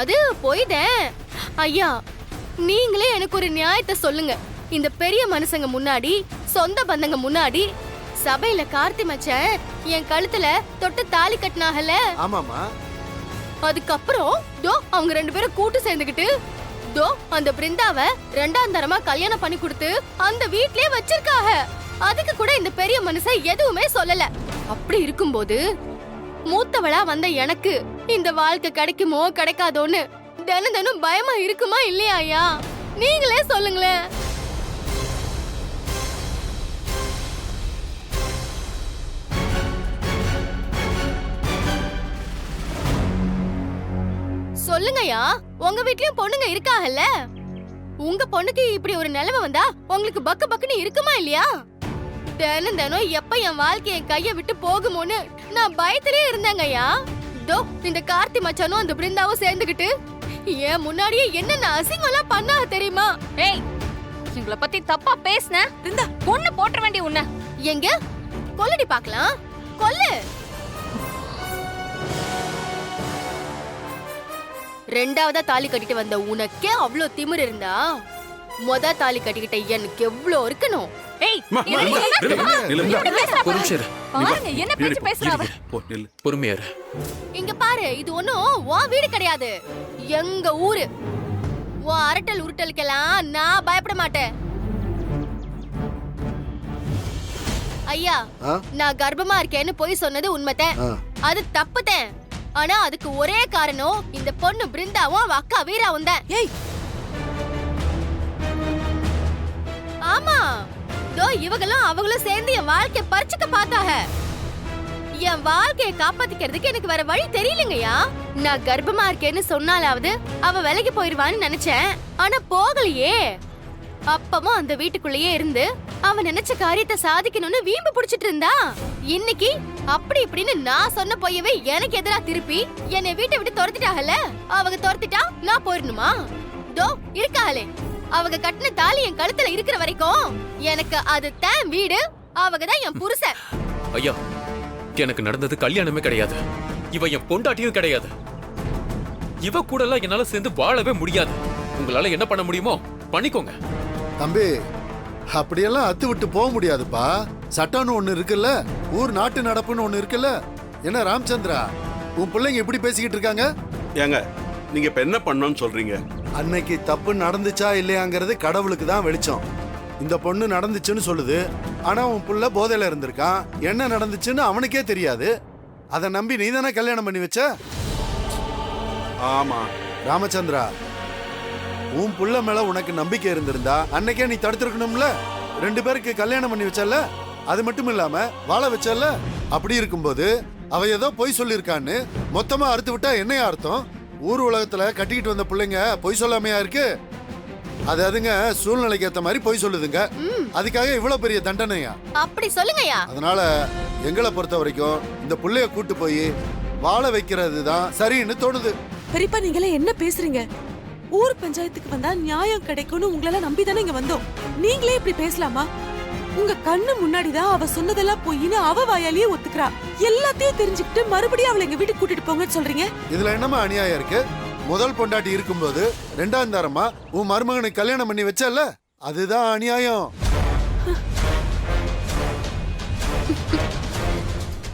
அது போய்தேன். ஐயா, நீங்களே எனக்கு ஒரு நியாயத்தை சொல்லுங்க. இந்த பெரிய மனுஷங்க முன்னாடி, சொந்த பந்தங்க முன்னாடி, சபையில கார்த்தி மச்சான் என் கழுத்துல தொட்டு தாலி கட்டினாகல. ஆமாமா. அதுக்கப்புறம் அவங்க 2 பேரும் கூட்டு சேர்ந்துகிட்டு அந்த பிருந்தாவை 2ஆம் தரமா கல்யாணம் பண்ணி கொடுத்து அந்த வீட்லயே வச்சிருக்காக. அதுக்கு கூட இந்த பெரிய மனுஷன் எதுவுமே சொல்லல. அப்படி இருக்கும்போது மூத்தவளா வந்த எனக்கு இந்த வாழ்க்கை கிடைக்குமோ கிடைக்காதோன்னு தினம் தினம் பயமா இருக்குமா இல்லையா ஐயா? நீங்களே சொல்லுங்களேன். சொல்லுங்கய்யா, உங்க வீட்லயும் பொண்ணுங்க இருக்காங்கல்ல? உங்க பொண்ணுக்கு இப்படி ஒரு நிலைமை வந்தா உங்களுக்கு பக்கு பக்குன்னு இருக்குமா இல்லையா? தினம் தினம் எப்ப என் வாழ்க்கை என் கைய விட்டு போகுமோன்னு நான் பயத்திலே இருந்தேங்கய்யா. இந்த கார்த்தி மச்சானும் அந்த பிருந்தாவும் சேர்ந்துகிட்டு ஏன் முன்னாடியே என்னென்ன அசிங்கம்லாம் பண்ணாக தெரியுமா? ஏய், உங்களை பத்தி தப்பா பேசுன பிருந்தா பொண்ணு போட்ட வேண்டிய உன்ன எங்க கொல்லடி பாக்கலாம். கொல்லு. 2ஆவதா தாலி கட்டிட்டு வந்த உனக்கே அவ்ளோ திமிரு இருந்தா மொத தாலி கட்டிக்கிட்ட எனக்கு எவ்வளோ இருக்கணும்? ஏய், என்ன பேச்சு பேசுற அவ? பொறுமையா இங்க பாரு, இது ஒண்ணும் உன் வீடு கிடையாது, எங்க ஊரு. உன் அரட்டல் உருட்டலுக்கெல்லாம் நான் பயப்பட மாட்டேன். ஐயா, நான் கர்ப்பமா இருக்கேன்னு போய் சொன்னது உண்மைதான். அது தப்புதான். ஆனா அதுக்கு ஒரே காரணம் இந்த பொண்ணு பிருந்தாவும் அவ அக்கா வீராவும் தான். ஆமா, இவங்களும் அவங்களும் சேர்ந்து என் வாழ்க்கைய பறிச்சுக்க பார்த்தாங்க. என் வாழ்க்கையை காப்பாத்திக்கிறதுக்கு எனக்கு வேற வழி தெரியலங்கய்யா. நான் கர்ப்பமா இருக்கேன்னு சொன்னாலாவது அவ வேலைக்கு போயிருவான்னு நினைச்சேன். ஆனா போகலையே. அப்பவும் அந்த வீட்டுக்குள்ளேயே இருந்து அவன் நினைச்ச காரியத்தை சாதிக்கணும்னு வீம்பு புடிச்சிட்டு இருந்தா. இன்னைக்கு அப்படி இப்படின்னு நான் சொன்ன பொய்யவே எனக்கு எதிரா திருப்பி என்னை வீட்டை விட்டு துரத்திட்டாகல. அவங்க துரத்திட்டா நான் போயிடணுமா? இருக்காளே, அவங்க கட்டின தாலி என் கழுத்துல இருக்கிற வரைக்கும் எனக்கு அது தான் வீடு, அவங்கதான் என் புருஷன். ஐயா, எனக்கு நடந்தது கல்யாணமே கிடையாது, இவ என் பொண்டாட்டியும் கிடையாது. இவ கூட எல்லாம் என்னால சேர்ந்து வாழவே முடியாது. உங்களால என்ன பண்ண முடியுமோ பண்ணிக்கோங்க. தம்பி, அப்படியெல்லாம் அத்து விட்டு போக முடியாதுப்பா. சட்டம்னு ஒண்ணு இருக்குல்ல, ஊர் நாட்டு நடப்புன்னு ஒண்ணு இருக்குல்ல. என்ன ராமச்சந்திரா, உன் பிள்ளைங்க எப்படி பேசிக்கிட்டு இருக்காங்க? ஏங்க, நீங்க இப்ப என்ன பண்ணணும்னு சொல்றீங்க? அன்னைக்கு தப்பு நடந்துச்சா இல்லையாங்கிறது கடவுளுக்கு தான் வெளிச்சம். இந்த பொண்ணு நடந்துச்சுன்னு சொல்லுது, ஆனா உன் புள்ள போதையில இருந்திருக்கான். என்ன நடந்துச்சுன்னு அவனுக்கே தெரியாது. அதை நம்பி நீ தானே கல்யாணம் பண்ணி வச்ச? ஆமா ராமச்சந்திரா, உன் புள்ள மேல உனக்கு நம்பிக்கை இருந்திருந்தா அன்னைக்கே நீ தடுத்திருக்கணும்ல. 2 பேருக்கு கல்யாணம் பண்ணி வச்சல, அது மட்டும் இல்லாம வாழ வச்சல. அப்படி இருக்கும்போது அவ ஏதோ பொய் சொல்லிருக்கான்னு மொத்தமா அறுத்து விட்டா என்னையா அர்த்தம்? ஊர் உலகத்துல கட்டிக்கிட்டு வந்த பிள்ளைங்க பொய் சொல்லாமையா இருக்கு? அதுங்க சூழ்நிலைக்கு ஏத்த மாதிரி பொய் சொல்லுதுங்க. அதுக்காக இவ்வளவு பெரிய தண்டனையா? அப்படி சொல்லுங்கய்யா. அதனால எங்களை பொறுத்த வரைக்கும் இந்த புள்ளைய கூட்டு போய் வாழ வைக்கிறது தான் சரின்னு தோணுது. பெரியப்பா, நீங்களே என்ன பேசுறீங்க? ஊர் பஞ்சாயத்துக்கு வந்தா நியாயம் கிடைக்கும்னு உங்களால நம்பிதானே இங்க வந்தோம். நீங்களே இப்படி பேசலாமா? உங்க கண்ணு முன்னாடிதான் அவ சொன்னதெல்லாம் பொய்ன்னு அவ வாயாலேயே ஒத்துக்கிறா. எல்லாத்தையும் தெரிஞ்சுக்கிட்டு மறுபடியும் அவளை எங்க வீட்டுக்கு கூட்டிட்டு போங்கன்னு சொல்றீங்க. இதுல என்னமா அநியாயம் இருக்கு? முதல் பொண்டாட்டி இருக்கும்போது 2ஆம் தரமா உன் மருமகனுக்கு கல்யாணம் பண்ணி வச்சல, அதுதான் அநியாயம்.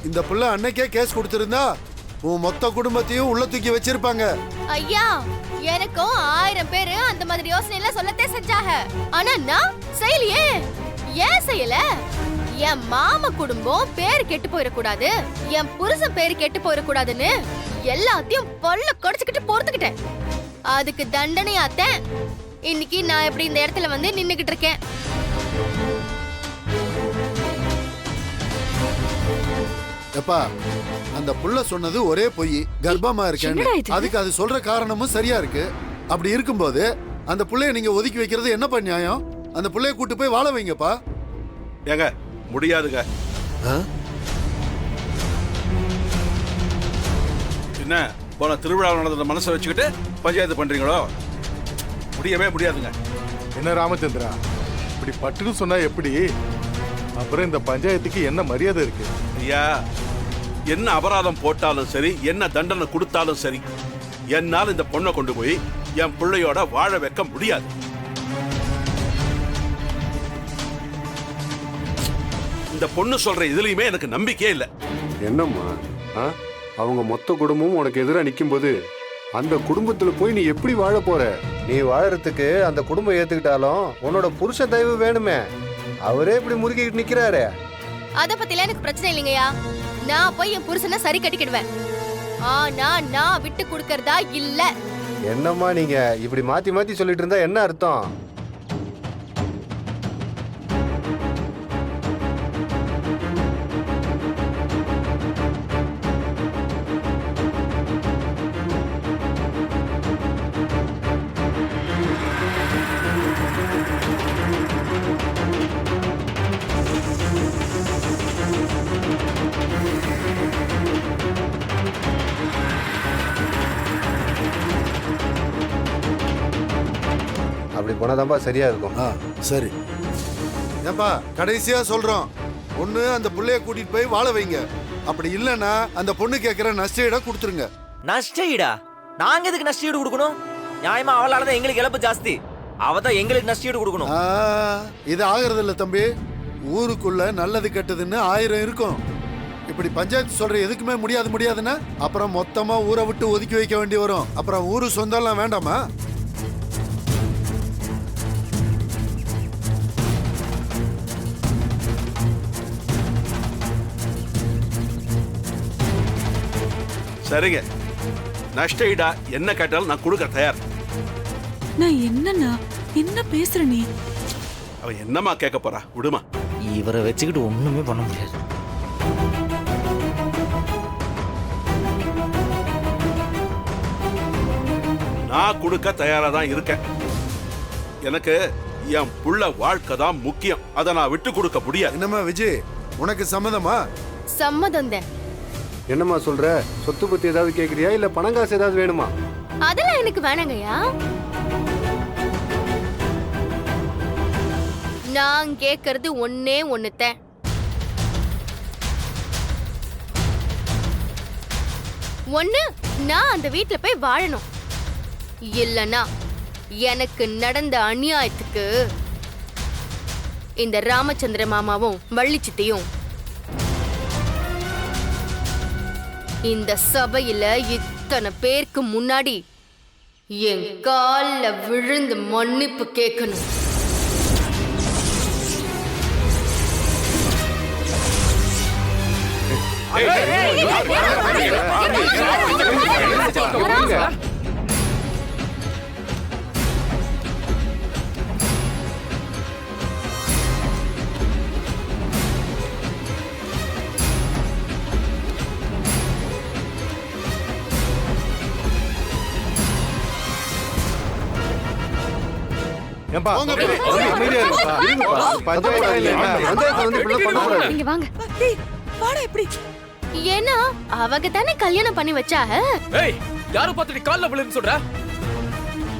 இந்த புள்ள அன்னைக்கே கேஸ் கொடுத்திருந்தா உன் மொத்த குடும்பத்தையும் உள்ள தூக்கி வச்சிருப்பாங்க. ஐயா, எனக்கும் 1000 பேரு அந்த மாதிரி யோசனை எல்லாம் சொல்லத்தே செஞ்சாங்க. ஆனா நான் செய்யலையே. ஏன் செய்யல? என் மாமா குடும்பம் பேரு கெட்டு போயிடக்கூடாது, என் புருஷன் பேரு கெட்டு போயிடக்கூடாதுன்னு எல்லாத்தையும் பொல்ல கொடைச்சுக்கிட்டு பொறுத்துக்கிட்டேன். அதுக்கு தண்டனையாத்தேன் இன்னைக்கு நான் எப்படி இந்த இடத்துல வந்து நின்னுகிட்டு இருக்கேன். எப்பா, அந்த புள்ள சொன்னது ஒரே பொய், கர்ப்பமா இருக்கேன்னு. அதுக்கு அது சொல்ற காரணமும் சரியா இருக்கு. அப்படி இருக்கும்போது அந்த புள்ளைய நீங்க ஒதுக்கி வைக்கிறது என்னப்பா நியாயம்? அந்த புள்ளைய கூட்டு போய் வாழ வைங்கப்பா. ஏங்க, முடியாதுங்க. என்ன போன திருவிழா நடந்த மனசை வச்சுக்கிட்டு பஞ்சாயத்து பண்றீங்களோ? முடியவே முடியாதுங்க. என்ன ராமச்சந்திரா, இப்படி பட்டுன்னு சொன்னா எப்படி? அப்புறம் இந்த பஞ்சாயத்துக்கு என்ன மரியாதை இருக்கு? ஐயா, என்ன அபராதம் போட்டாலும் சரி, என்ன தண்டனை கொடுத்தாலும் சரி, என்னால இந்த பொண்ணை கொண்டு போய் என் பிள்ளையோட வாழ வைக்க முடியாது. இந்த பொண்ணு சொல்ற இதுலயுமே எனக்கு நம்பிக்கையே இல்லை. என்னம்மா ஆ? அவங்க மொத்த குடும்பமும் உனக்கு எதிராக நிக்கும்போது அந்த குடும்பத்துல போய் நீ எப்படி வாழ போற? நீ வாழறதுக்கு அந்த குடும்பம் ஏத்துக்கிட்டாலும் உன்னோட புருஷ தயவு வேணுமே. அவரே இப்படி முறுக்கிட்டு நிக்கிறாரு. அத பத்தில எனக்கு பிரச்சனை இல்லைங்கய்யா. நான் போய் என் புருஷனை சரி கட்டிக்கிடுவேன். ஆனா நான் விட்டு கொடுக்கறதா இல்ல. என்னம்மா நீங்க இப்படி மாத்தி மாத்தி சொல்லிட்டு இருந்தா என்ன அர்த்தம்? அப்படி போனாதான்பா சரியா இருக்கும். சரி. ஏன்பா கடைசியா சொல்றோம், ஒண்ணு அந்த புள்ளைய கூட்டிட்டு போய் வாழ வைங்க. அப்படி இல்லைன்னா அந்த பொண்ணு கேட்கிற நஷ்டஈட கொடுத்துருங்க. நஷ்டஈடா? நாங்க எதுக்கு நஷ்டஈடு கொடுக்கணும்? நியாயமா அவளாலதான் எங்களுக்கு இழப்பு ஜாஸ்தி. அவதான் எங்களுக்கு நஷ்டஈடு கொடுக்கணும். இது ஆகிறது இல்ல தம்பி. ஊருக்குள்ள நல்லது கெட்டதுன்னு 1000 இருக்கும். இப்படி பஞ்சாயத்து சொல்ற எதுக்குமே முடியாதுன்னா அப்புறம் மொத்தமா ஊரை விட்டு ஒதுக்கி வைக்க வேண்டி வரும். அப்புறம் ஊரு சொந்தம்லாம் வேண்டாமா? சரிங்க, நஷ்டஈடா என்ன கேட்டாலும் நான் கொடுக்க தயார். நான் என்னன்னா என்ன பேசுற நீ? அவ என்னமா கேட்க போறா? விடுமா. இவரை வச்சுக்கிட்டு ஒண்ணுமே பண்ண முடியாது. நான் கொடுக்க தயாரா தான் இருக்கேன். எனக்கு என் புள்ள வாழ்க்கை தான் முக்கியம். அதை நான் விட்டு கொடுக்க முடியாது. என்னம்மா விஜய், உனக்கு சம்மதமா? சம்மதம் தான். என்னம்மா சொல்ற? சொத்து பத்தி ஏதாவது கேக்குறியா இல்ல பணங்காசு ஏதாவது வேணுமா? அதெல்லாம் எனக்கு வேணாங்கய்யா. நான் கேக்குறது ஒன்னே ஒண்ணுதான். ஒண்ணு, நான் அந்த வீட்ல போய் வாழணும். இல்லனா எனக்கு நடந்த அநியாயத்துக்கு இந்த ராமச்சந்திர மாமாவும் வள்ளிச்சித்தையும் இந்த சபையில இத்தனை பேருக்கு முன்னாடி என் கால்ல விழுந்து மன்னிப்பு கேட்கணும். ஏன்பா போங்க, அமைதியா இருப்பா. இருங்கப்பா. பஞ்சாயத்து இல்லைன்னா பஞ்சாயத்து வந்து இப்படி பண்ண கூடாது. நீங்க வாங்க. ஏய், வாடா இப்படி. ஏன்னா அவங்க தானே கல்யாணம் பண்ணி வச்சாக. ஏய், யாரை பார்த்து நீ கால்ல விழுன்னு சொல்ற?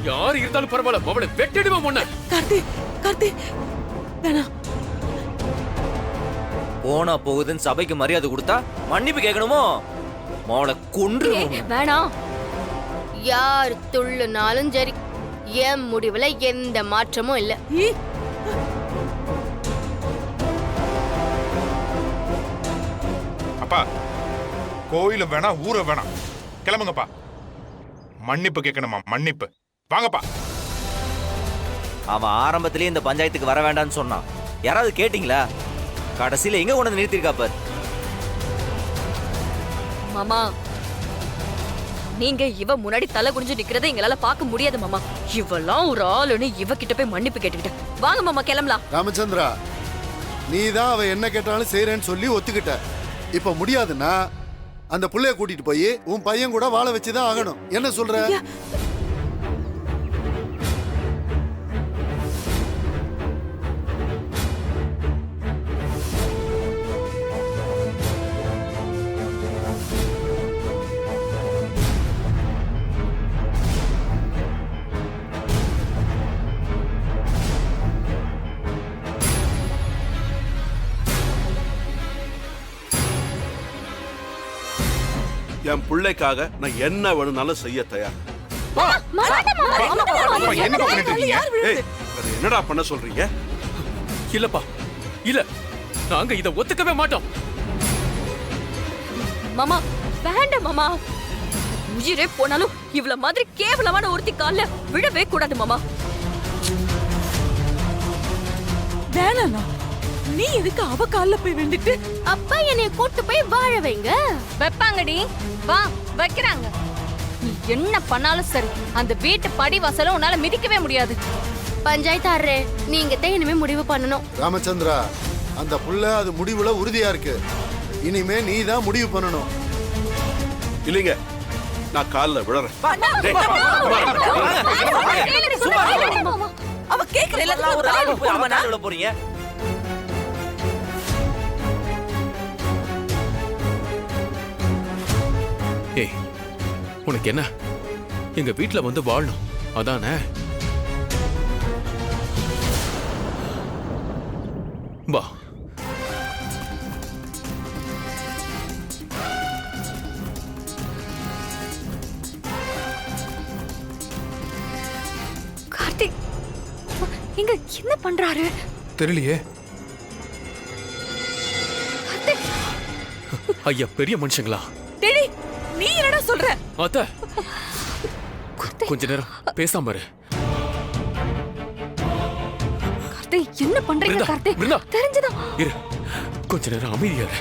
யாரு இருந்தாலும் பரவாயில்ல, அவளை வெட்டிடுவோம் முன்ன. கார்த்தி வேணாம். போனா போகுதுன்னு சபைக்கு மரியாதை கொடுத்தா மன்னிப்பு கேட்கணுமோ? மோளை கொன்று. வேணாம். யார் துள்ளுனாலும் சரி, என் முடிவுல எந்த மாற்றமும் இல்ல. அப்பா, கோயிலும் வேணாம், ஊரை வேணாம், கிளம்புங்கப்பா. மன்னிப்பு கேட்கணுமா? மன்னிப்பு. வாங்கப்பா. அவன் ஆரம்பத்திலேயே இந்த பஞ்சாயத்துக்கு வர வேண்டாம்னு சொன்னான். யாராவது கேட்டீங்களா? கடைசியில எங்க கொண்டு வந்து நிறுத்திருக்கா பாரு. மாமா, நீங்க இவ முன்னாடி தலை குனிஞ்சு நிக்கிறத எங்களால பார்க்க முடியாது மாமா. இவெல்லாம் ஒரு ஆளுன்னு இவகிட்ட போய் மன்னிப்பு கேட்டுக்கிட்ட. வாங்க மாமா, கிளம்பலாம். ராமச்சந்திரா, நீ தான் அவ என்ன கேட்டாலும் செய்யறேன்னு சொல்லி ஒத்துக்கிட்ட. இப்ப முடியாதுன்னா அந்த புள்ளைய கூட்டிட்டு போய் உன் பையன் கூட வாழ வச்சுதான் ஆகணும். என்ன சொல்ற? என் பிள்ளைக்காக நான் என்ன வேணும்னாலும் செய்ய தயார். அப்பா, என்னப்பா பண்ணிட்டு இருக்கீங்க? ஏய், அது என்னடா பண்ண சொல்றீங்க? இல்லப்பா இல்ல, நாங்க இத ஒத்துக்கவே மாட்டோம். மாமா வேண்டாம் மாமா. உயிரே போனாலும் இவ்வளவு மாதிரி கேவலமான ஒருத்தி கால்ல விழவே கூடாது மாமா. வேணாண்ணா, நீ எதுக்கு அவ கால்ல போய் விழுந்துட்டு? அப்பா என்னைய கூட்டு போய் வாழ வைங்க. வைப்பாங்கடி, வா வைக்கிறாங்க. நீ என்ன பண்ணாலும் சரி, அந்த வீட்டு படி வாசல உன்னால மிதிக்கவே முடியாது. பஞ்சாயத்தாரே, நீங்க தான் இனிமே முடிவு பண்ணணும். ராமச்சந்திரா, அந்த புள்ள அது முடிவுல உறுதியா இருக்கு. இனிமே நீ தான் முடிவு பண்ணணும். இல்லைங்க, நான் காலில் விழறேன். டேய், அவ கேக்குற எல்லாம் ஒரு ஆள் போய் அவன் நாள் விட போறீங்க. ஏய், உனக்கு என்ன, எங்க வீட்ல வந்து வாழணும் அதானே? வா. கார்த்திக் இங்க என்ன பண்றாரு? தெரியலையே. ஐயா பெரிய மனுஷங்களா? டேடி, நீ என்னடா சொல்ற? அத்த கொஞ்ச நேரம் பேசாம இரு. கார்த்திக் என்ன பண்றீங்க? பிருந்தா, கார்த்திக் பிருந்தா. தெரிஞ்சதா? இரு, கொஞ்ச நேரம் அமைதியா இரு.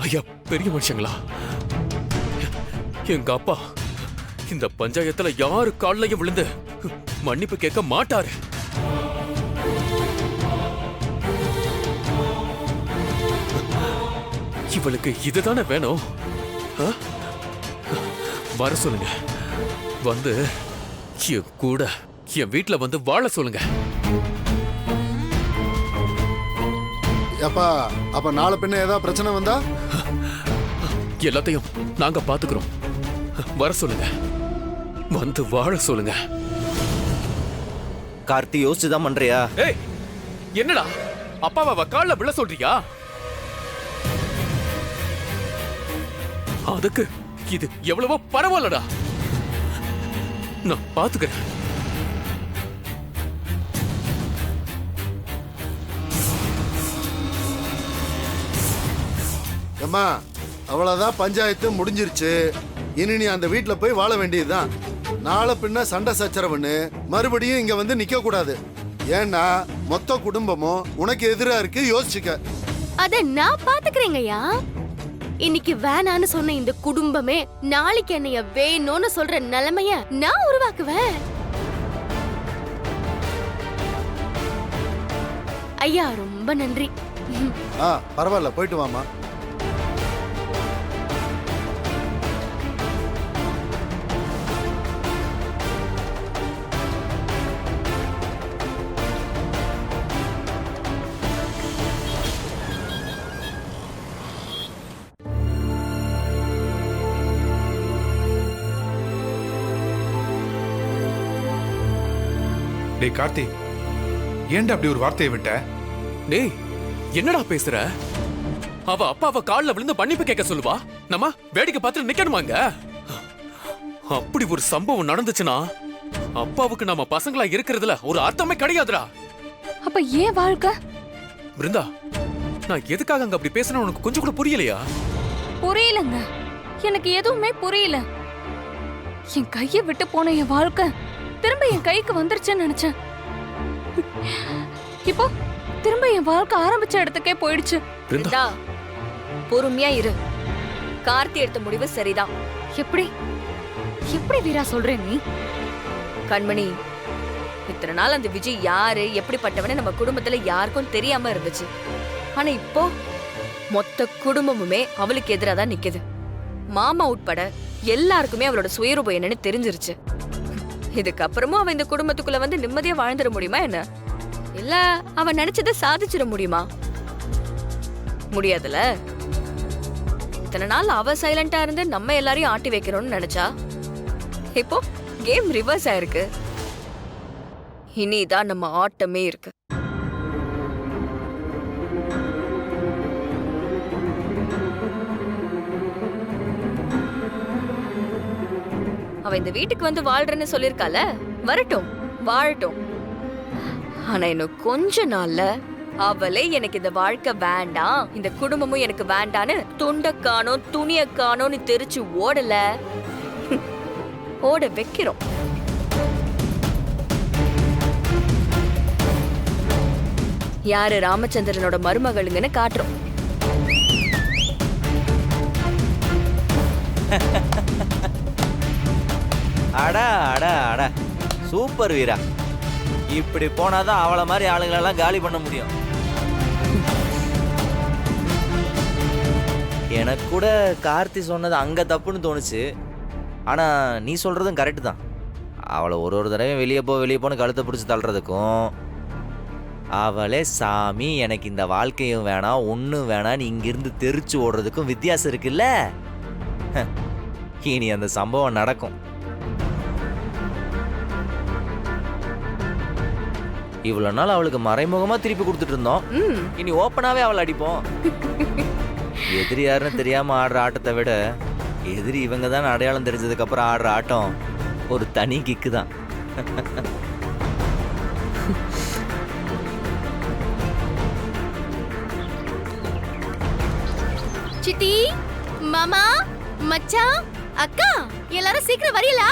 ஐயா பெரிய மனுஷங்களா? எங்க அப்பா இந்த பஞ்சாயத்துல யாரு கால்லையும் விழுந்து மன்னிப்பு கேட்க மாட்டாரு. இவளுக்கு இதுதானே வேணும்? ஆ? வர சொல்லுங்க, வந்து என் கூட என் வீட்டுல வந்து வாழ சொல்லுங்க. அப்பா, அப்ப நாளை பின்ன ஏதாவது பிரச்சனை வந்தா எல்லாத்தையும் நாங்க பாத்துக்கிறோம். வர சொல்லுங்க, வந்து வாழ சொல்லுங்க. கார்த்தி யோசிச்சுதான் பண்றியா? ஏய், என்னடா அப்பாவை கால்ல விழ சொல்றியா? அதுக்கு இது எவ்வளவோ பரவாயில்லடா. நான் பாத்துக்கிறேன். அம்மா, அவ்வளவுதான், பஞ்சாயத்து முடிஞ்சிருச்சு. இனி நீ அந்த வீட்டுல போய் வாழ வேண்டியதுதான். நாளை பின்ன சண்டை சச்சரவுன்னு மறுபடியும் இங்க வந்து நிக்க கூடாது. ஏன்னா மொத்த குடும்பமும் உனக்கு எதிரா இருக்கு, யோசிச்சுக்க. அத நான் பாத்துக்கிறேங்கய்யா. இன்னைக்கு வேணான்னு சொன்ன இந்த குடும்பமே நாளைக்கு என்னைய வேணும்னு சொல்ற நிலைமைய நான் உருவாக்குவேன். ஐயா ரொம்ப நன்றி. பரவாயில்ல, போயிட்டு வாமா. டேய் கார்த்தி, ஏன்டா அப்படி ஒரு வார்த்தையை விட்ட? டேய், என்னடா பேசுற? அவ அப்பாவை கால்ல விழுந்து மன்னிப்பு கேட்க சொல்லுவா, நம்ம வேடிக்கை பார்த்து நிக்கணுமாங்க? அப்படி ஒரு சம்பவம் நடந்துச்சுன்னா அப்பாவுக்கு நம்ம பசங்களா இருக்கிறதுல ஒரு அர்த்தமே கிடையாதுடா. அப்ப ஏன் வாழ்க்கை? பிருந்தா, நான் எதுக்காக அங்க அப்படி பேசுறேன்னு உனக்கு கொஞ்சம் கூட புரியலையா? புரியலங்க, எனக்கு எதுவுமே புரியல. என் கையை விட்டு போன என் வாழ்க்கை திரும்ப என் கைக்கு வந்துருச்சுன்னு நினைச்சேன். இப்போ திரும்ப என் வாழ்க்கை ஆரம்பிச்ச இடத்துக்கே போயிடுச்சு. பிருந்தா, பொறுமையா இரு. கார்த்தி எடுத்த முடிவு சரிதான். எப்படி எப்படி வீரா சொல்ற நீ? கண்மணி, இத்தனை நாள் அந்த விஜய் யாரு எப்படிப்பட்டவனு நம்ம குடும்பத்துல யாருக்கும் தெரியாம இருந்துச்சு. ஆனா இப்போ மொத்த குடும்பமுமே அவளுக்கு எதிராக தான் நிக்குது. மாமா உட்பட எல்லாருக்குமே அவளோட சுயரூபம் என்னன்னு தெரிஞ்சிருச்சு. இதுக்கப்புறமும் அவ இந்த குடும்பத்துக்குள்ள வந்து நிம்மதியா வாழ்ந்துட முடியுமா என்ன? இல்ல அவ நினைச்சதை சாதிச்சிட முடியுமா? முடியாதுல. இத்தனை நாள் அவ சைலண்டா இருந்து நம்ம எல்லாரையும் ஆட்டி வைக்கணும்னு நினைச்சா இப்போ கேம் ரிவர்ஸ் ஆயிருக்கு. இனிதான் நம்ம ஆட்டமே இருக்கு. அவ இந்த வீட்டுக்கு வந்து வாழ்றேன்னு சொல்லிருக்கால, வரட்டும், வாழட்டும். ஆனா இன்னும் கொஞ்ச நாள்ல அவளே எனக்கு இந்த வாழ்க்கை வேண்டாம், இந்த குடும்பமும் எனக்கு வேண்டான்னு துண்ட காணோம் துணிய காணோம்னு தெரிச்சு ஓடல, ஓட வைக்கிறோம். யாரு ராமச்சந்திரனோட மருமகளுங்கன்னு காட்டுறோம். அடா அடா அடா, சூப்பர் வீரா. இப்படி போனாதான் அவளை மாதிரி ஆளுங்களெல்லாம் காலி பண்ண முடியும். எனக்கு கூட கார்த்தி சொன்னது அங்க தப்புன்னு தோணுச்சு. ஆனா நீ சொல்றதும் கரெக்டு தான். அவளை ஒரு தடவை வெளியே போன்னு கழுத்தை பிடிச்சி தள்ளுறதுக்கும், அவளே சாமி எனக்கு இந்த வாழ்க்கையும் வேணாம் ஒன்றும் வேணாம் நீ இங்கிருந்து தெரிச்சு ஓடுறதுக்கும் வித்தியாசம் இருக்குல்ல. இனி அந்த சம்பவம் நடக்கும். இவ்வளவு நாள் அவளுக்கு மறைமுகமா திருப்பி கொடுத்துட்டு இருந்தோம், இனி ஓப்பனாவே அவளை அடிப்போம். எதிரி யாருன்னு தெரியாம ஆடுற ஆட்டத்தை விட எதிரி இவங்க தான் அடையாளம் தெரிஞ்சதுக்கு அப்புறம் ஆடுற ஆட்டம் ஒரு தனி கிக்கு தான். சித்தி, மாமா, மச்சான், அக்கா, எல்லாரும் சீக்கிரம் வரீங்களா?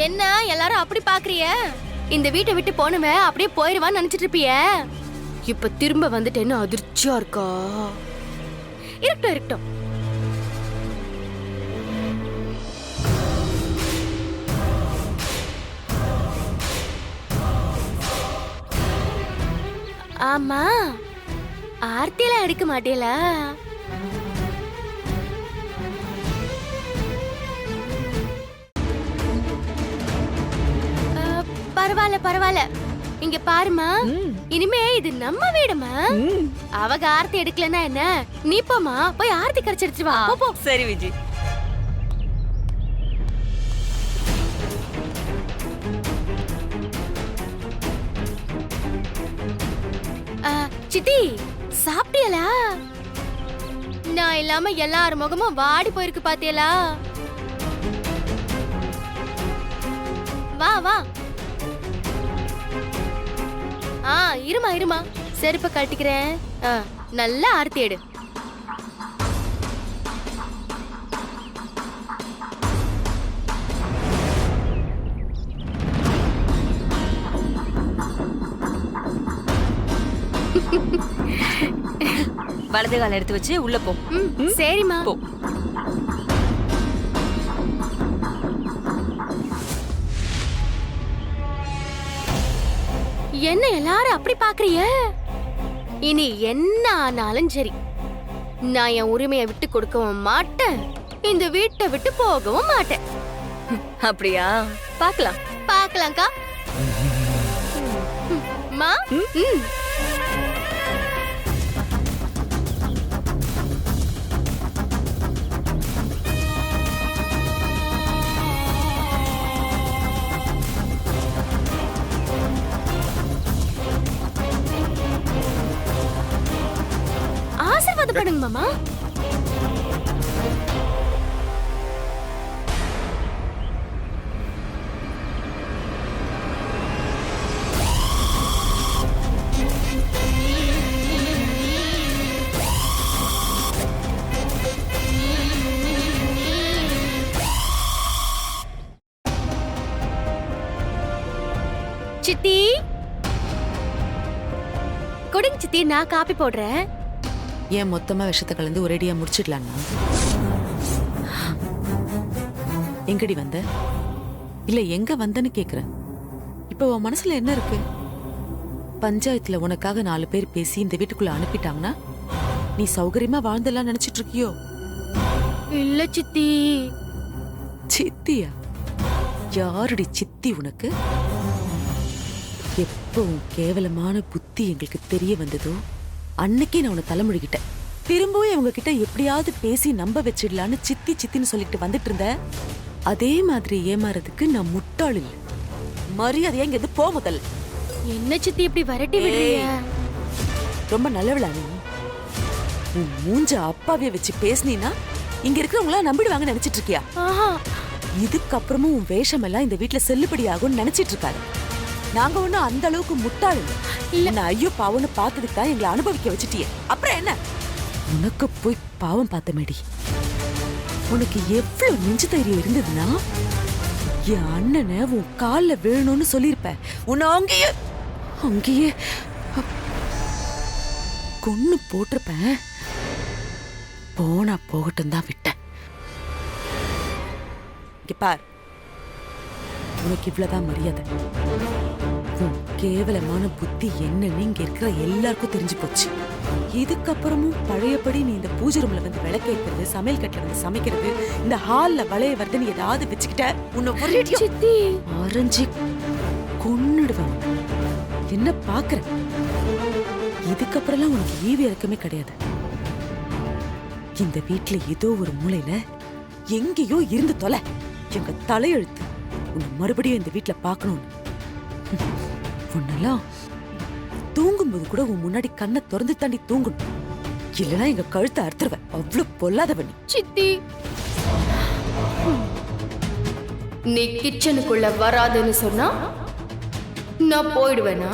என்ன எல்லாரும் அப்படி பாக்குறிய? இந்த வீட்டை விட்டு போனவன் அப்படியே போயிருவான்னு நினைச்சிட்டு இருப்பிய. இப்ப திரும்ப வந்துட்டேன்னு அதிர்ச்சியா இருக்கா? இருக்கட்டும் இருக்கட்டும். ஆமா, ஆர்த்தியெல்லாம் எடுக்க மாட்டேல? பரவாயில்ல பரவாயில்ல. இங்க பாருமா, இனிமே இது நம்ம வீடுமா. அவங்க ஆர்த்தி எடுக்கலன்னா என்ன, நீ போமா போய் ஆர்த்தி கரைச்சு எடுத்துட்டு வா. போ. சரி விஜி. சித்தி, சாப்பிட்டியலா? நான் இல்லாம எல்லார் முகமும் வாடி போயிருக்கு பாத்தியலா? வா வா. இருமா செருப்ப கட்டிக்கிறேன். நல்லா ஆர்த்தி எடு. வலது கால எடுத்து வச்சு உள்ள போ. சரிம்மா. போ. என்ன எல்லாரும் அப்படி பாக்குறிய? இனி என்ன ஆனாலும் சரி, நான் என் உரிமையை விட்டு கொடுக்கவும் மாட்டேன், இந்த வீட்டை விட்டு போகவும் மாட்டேன். அப்படியா? பார்க்கலாம். பார்க்கலாம்க்கா. மா. ஆசீர்வாதம் பண்ணுங்க மாமா. சித்தி, கொடுங்க சித்தி, நான் காப்பி போடுறேன். ஏன் மொத்தமா விஷத்தை கலந்து ஒரேடியா முடிச்சிடலான்னா? எங்கடி வந்த? இல்ல எங்க வந்தன்னு கேக்குறேன். இப்ப உன் மனசுல என்ன இருக்கு? பஞ்சாயத்துல உனக்காக 4 பேர் பேசி இந்த வீட்டுக்குள்ள அனுப்பிட்டாங்கன்னா நீ சௌகரியமா வாழ்ந்தெல்லாம் நினைச்சிட்டு இருக்கியோ? இல்ல சித்தி. சித்தியா? யாருடி சித்தி உனக்கு? எப்போ கேவலமான புத்தி எங்களுக்கு தெரிய வந்ததோ அன்னைக்கே நான் உன்னை தலைமுழுகிட்டேன். திரும்பவும் இவங்க கிட்ட எப்படியாவது பேசி நம்ப வச்சிடலான்னு சித்தி சித்தின்னு சொல்லிட்டு வந்துட்டு இருந்த அதே மாதிரி ஏமாறதுக்கு நான் முட்டாள் இல்ல. மரியாதையா இங்க இருந்து போ முதல்ல. என்ன சித்தி இப்படி விரட்டி விடுறீங்க? ரொம்ப நல்லவளா நீ? உன் மூஞ்ச அப்பாவிய வச்சு பேசினா இங்க இருக்கிறவங்களா நம்பிடுவாங்கன்னு நினைச்சிட்டு இருக்கியா? ஆஹா, இதுக்கப்புறமும் உன் வேஷம் எல்லாம் இந்த வீட்டுல செல்லுபடி ஆகும்னு நினைச்சிட்டு இருக்காரு. நாங்க ஒண்ணும் அந்த அளவுக்கு முட்டாள் இல்ல. நான் ஐயோ பாவம்னு பார்த்ததுக்கு தான் எங்களை அனுபவிக்க வச்சுட்டியே. அப்புறம் என்ன? உனக்கு போய் பாவம் பார்த்த மேடி. உனக்கு எவ்வளவு நெஞ்சு தைரியம் இருந்ததுன்னா என் அண்ணனை உன் கால்ல வேணும்னு சொல்லியிருப்ப. உன்னை அங்கேயே கொன்னு போட்டிருப்பேன். போனா போகட்டும் தான் விட்டேன். இங்க பார், உனக்கு இவ்வளவுதான் மரியாதை. உன் கேவலமான புத்தி என்னன்னு இங்க இருக்கிற எல்லாருக்கும் தெரிஞ்சு போச்சு. இதுக்கப்புறமும் பழையபடி நீ இந்த பூஜை ரூம்ல வந்து விளக்கேற்கிறது, சமையல் கட்டுல வந்து சமைக்கிறது, இந்த ஹால்ல வளைய வருதுன்னு ஏதாவது வச்சுக்கிட்ட உன்னை சித்தி அரைஞ்சி கொன்னுடுவேன். என்ன பாக்குற? இதுக்கப்புறம்லாம் உனக்கு ஈவி இறக்கமே கிடையாது. இந்த வீட்டுல ஏதோ ஒரு மூலையில எங்கேயோ இருந்து தொலை. எங்க தலையெழுத்து உன்னை மறுபடியும் இந்த வீட்டுல பார்க்கணும். உன்னெல்லாம் தூங்கும்போது கூட உன் முன்னாடி கண்ணை திறந்து தாண்டி தூங்கணும். இல்லைன்னா எங்க கழுத்தை அறுத்துருவேன். அவ்வளவு பொல்லாதவனி. சித்தி, நீ கிச்சனுக்குள்ள வராதுன்னு சொன்னா நான் போயிடுவேனா?